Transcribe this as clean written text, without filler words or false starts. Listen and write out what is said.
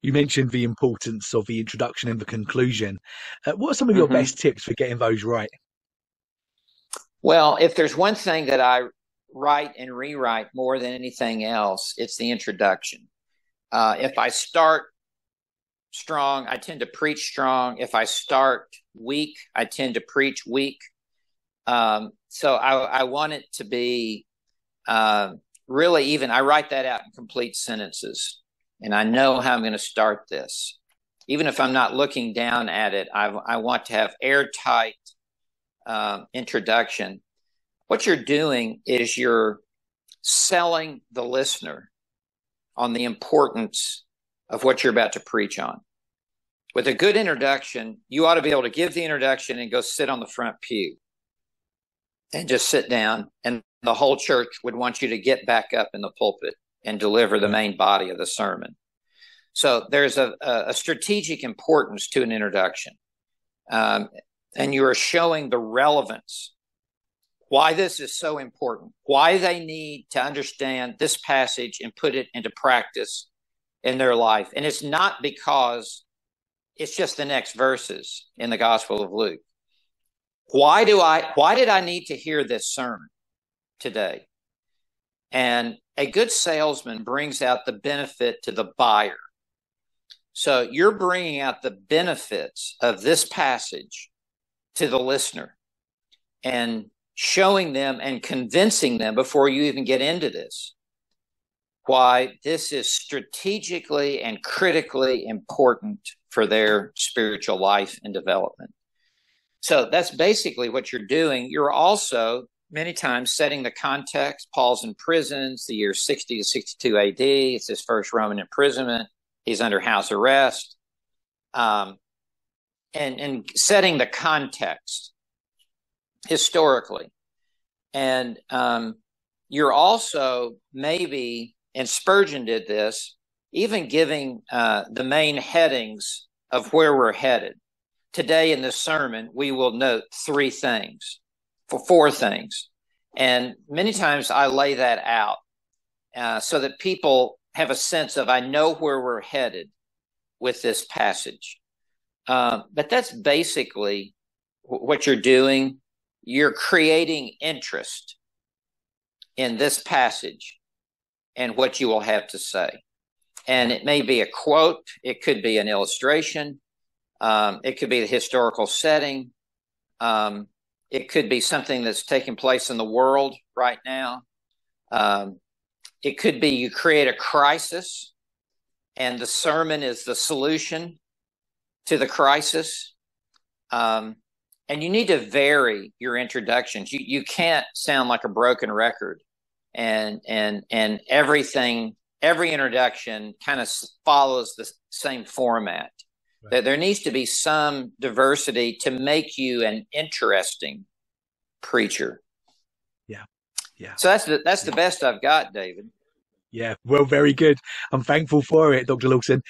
You mentioned the importance of the introduction and the conclusion. What are some of your hmm best tips for getting those right? Well, if there's one thing that I write and rewrite more than anything else, it's the introduction. If I start strong, I tend to preach strong. If I start weak, I tend to preach weak. So I want it to be really even, I write that out in complete sentences, and I know how I'm going to start this. Even if I'm not looking down at it, I want to have airtight introduction. What you're doing is you're selling the listener on the importance of what you're about to preach on. With a good introduction, you ought to be able to give the introduction and go sit on the front pew and just sit down, and the whole church would want you to get back up in the pulpit and deliver the main body of the sermon. So there's a strategic importance to an introduction. And you are showing the relevance, why this is so important, why they need to understand this passage and put it into practice in their life. And it's not because it's just the next verses in the Gospel of Luke. Why did I need to hear this sermon today? And a good salesman brings out the benefit to the buyer. So you're bringing out the benefits of this passage to the listener and showing them and convincing them before you even get into this why this is strategically and critically important for their spiritual life and development. So that's basically what you're doing. You're also many times setting the context. Paul's in prison. It's the year 60 to 62 AD. It's his first Roman imprisonment. He's under house arrest. And setting the context historically. And you're also maybe, and Spurgeon did this, even giving the main headings of where we're headed. Today in this sermon, we will note four things. And many times I lay that out so that people have a sense of, I know where we're headed with this passage. But that's basically what you're doing. You're creating interest in this passage and what you will have to say. And it may be a quote. It could be an illustration. It could be the historical setting. It could be something that's taking place in the world right now. It could be you create a crisis and the sermon is the solution to the crisis. And you need to vary your introductions. You can't sound like a broken record and everything, every introduction kind of follows the same format. Right. There needs to be some diversity to make you an interesting preacher. Yeah. Yeah. So that's the best I've got, David. Yeah. Well, very good. I'm thankful for it, Dr. Lawson.